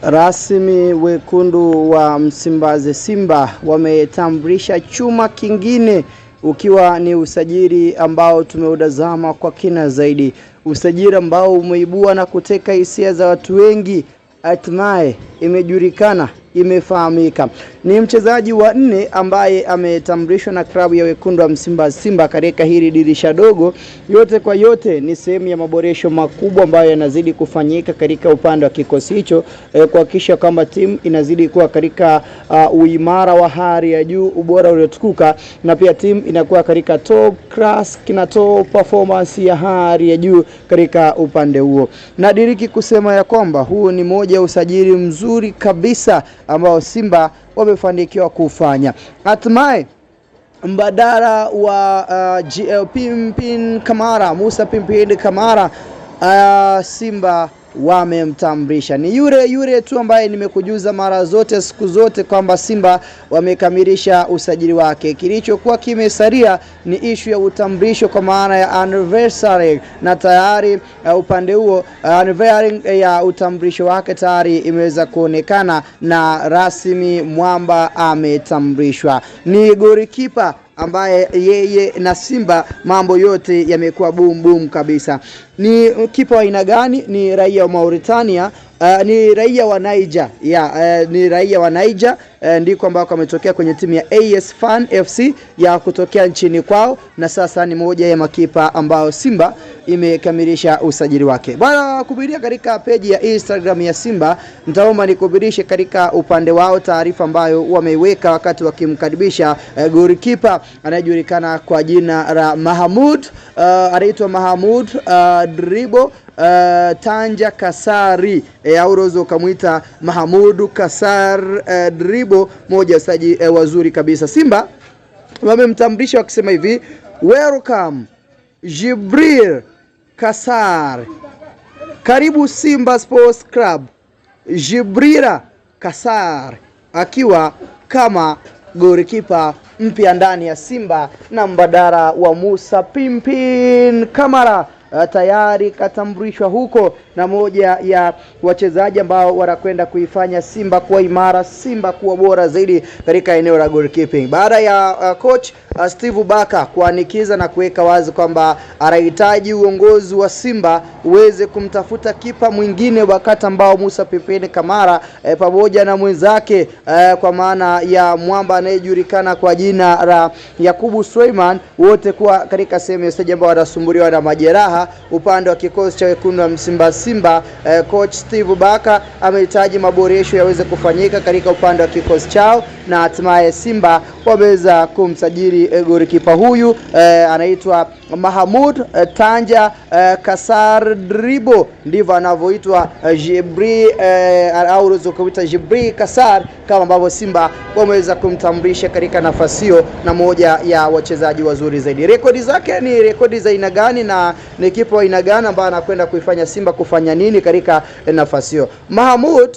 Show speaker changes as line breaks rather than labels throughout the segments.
Rasmi wekundu wa Msimbazi Simba wametambulisha chuma kingine, ukiwa ni usajili ambao tumeudazama kwa kina zaidi. Usajili ambao umeibua na kuteka hisia za watu wengi, hatimaye imejulikana, imefahamika. Ni mchezaji wa 4 ambaye ametambulishwa na klabu ya wekundu wa Msimbazi Simba katika hili dirisha dogo. Yote kwa yote ni sehemu ya maboresho makubwa ambayo yanazidi kufanyika katika upande wa kikosi hicho, kuhakikisha kwamba timu inazidi kuwa katika uimara wa hali ya juu, ubora uliotukuka, na pia timu inakuwa katika top class, kinatoa performance ya hali ya juu katika upande huo. Na diriki kusema ya kwamba huu ni moja usajili mzuri kabisa ambao Simba wamefanikiwa kufanya. Hatimaye mbadala wa Pimpin Kamara, Musa Pimpin Kamara, Simba wamemtambulisha. Ni yule tu ambaye nimekujuza mara zote siku zote kwamba Simba wamekamilisha usajili wake. Kilichokuwa kimesalia ni issue ya utambulisho kwa maana ya anniversary, na tayari upande huo anniversary ya utambulisho wake tayari imeweza kuonekana na rasmi mwamba ametambulishwa. Ni golikipa ambaye yeye na Simba mambo yote yamekuwa boom kabisa. Ni kipa wa aina gani? Ni raia wa Mauritania, ni raia wa Niger. Ni raia wa Niger, ndiko ambako ametokea kwenye timu ya AS Fan FC ya kutokea nchini kwao, na sasa ni moja ya makipa ambao Simba imekamilisha usajili wake. Bwana, kubiria katika peji ya Instagram ya Simba, nitaomba nikubirishe katika upande wao taarifa ambayo wameiweka wakati wakimkaribisha golikipa anayejulikana kwa jina la Mahamud, anaitwa Mahamud Dribo Tanja Kasari, au unaweza kumuita Mahamudu Kasar Dribo, moja wasaji wazuri kabisa. Simba wamemtambulisha wakisema hivi: welcome Jibril Kasar, karibu Simba Sports Club. Jibrila Kasar akiwa kama golikipa mpya ndani ya Simba na mbadala wa Musa Pimpin Kamara tayari katambulishwa huko, na moja ya wachezaji ambao wanakwenda kuifanya Simba kuwa imara, Simba kuwa bora zaidi katika eneo la goalkeeping. Baada ya coach Steve Baka kuanikiza na kuweka wazi kwamba anahitaji uongozi wa Simba uweze kumtafuta kipa mwingine, wakati ambao Musa Pimpin Kamara pamoja na mwenzake kwa maana ya mwamba anayejulikana kwa jina la Yakubu Suleiman, wote kuwa katika sehemu ya stage ambao wanasumbuliwa na majeraha. Upande wa kikosi cha wekundu wa Msimbazi Simba, coach Steve Baka amehitaji maboresho yaweze kufanyika katika upande wa kikosi chao, na hatimaye Simba wameweza kumsajili golikipa huyu, anaitwa Mahamud Tanja Kasar Dribo, ndivyo anavyoitwa Jibril, au unazokuita Jibril Kasar, kama ambavyo Simba wameweza kumtambulisha katika nafasi hiyo, na moja ya wachezaji wazuri zaidi. Rekodi zake ni rekodi za aina gani, na ni kipa aina gani ambaye anakwenda kuifanya Simba kufanya nini katika nafasi hiyo? Mahamud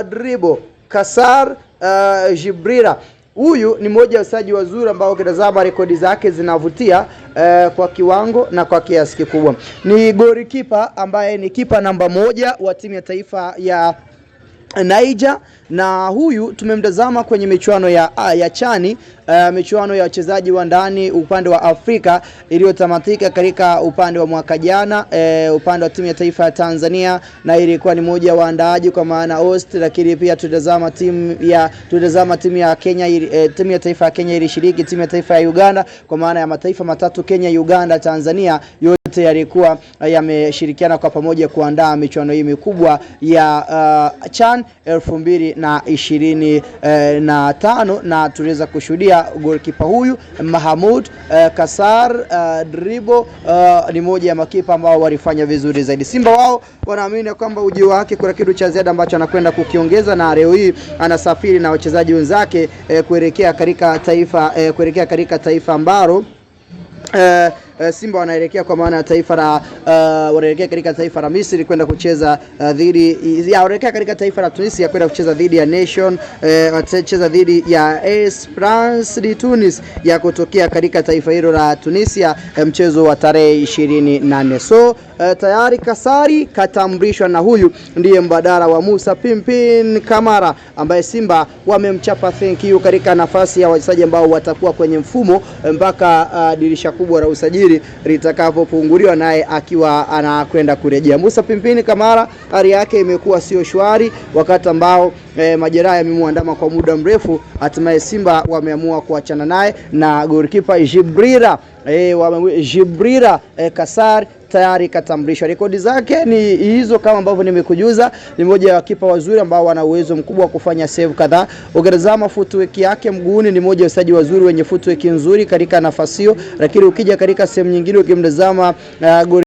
Dribo Kasar Jibrila, huyu ni mmoja wa wachezaji wazuri ambao kitazama rekodi zake zinavutia kwa kiwango na kwa kiasi kikubwa. Ni golikipa ambaye ni kipa namba 1 wa timu ya taifa ya Niger, na huyu tumemtazama kwenye michuano ya chani, michuano ya wachezaji wa ndani upande wa Afrika iliyotamatika katika upande wa mwaka jana, upande wa timu ya taifa ya Tanzania, na ilikuwa ni moja wa waandaaji kwa maana host. Lakini pia tutazama timu ya Kenya, timu ya taifa ya Kenya ilishiriki, timu ya taifa ya Uganda, kwa maana ya mataifa matatu, Kenya, Uganda, Tanzania, yote yalikuwa yameshirikiana kwa pamoja kuandaa michuano hii mikubwa ya CHAN 2025, na tuliweza kushuhudia golikipa huyu Mahamud Kasar Dribo ni moja ya makipa ambao walifanya vizuri zaidi. Simba wao wanaamini kwamba ujio wake kuna kitu cha ziada ambacho anakwenda kukiongeza, na leo hii anasafiri na wachezaji wenzake kuelekea katika taifa ambalo Simba wanaelekea kwa maana ya taifa la wanaelekea katika taifa la Misri kwenda kucheza wanaelekea katika taifa la Tunisia kwenda kucheza dhidi ya Nation, watacheza dhidi ya Esperance de Tunis ya kutokea katika taifa hilo la Tunisia, mchezo wa tarehe 28. So tayari Kasari katambulishwa na huyu ndiye mbadala wa Musa Pimpin Kamara ambaye Simba wamemchapa thank you katika nafasi ya wachezaji ambao watakuwa kwenye mfumo mpaka dirisha kubwa la usajili litakapofunguliwa, naye akiwa anakwenda kurejea. Musa Pimpin Kamara hali yake imekuwa sio shwari wakati ambao majeraha yamemwandama kwa muda mrefu, hatimaye Simba wameamua kuachana naye, na goalkeeper Jibrila Kasari tayari katambulishwa. Rekodi zake ni hizo kama ambavyo nimekujuza, ni moja ya kipa wazuri ambao wana uwezo mkubwa wa kufanya save kadhaa. Ukitazama footwork yake mguuni, ni moja ya wachezaji wazuri wenye footwork nzuri katika nafasi hiyo, lakini ukija katika sehemu nyingine ukimtazama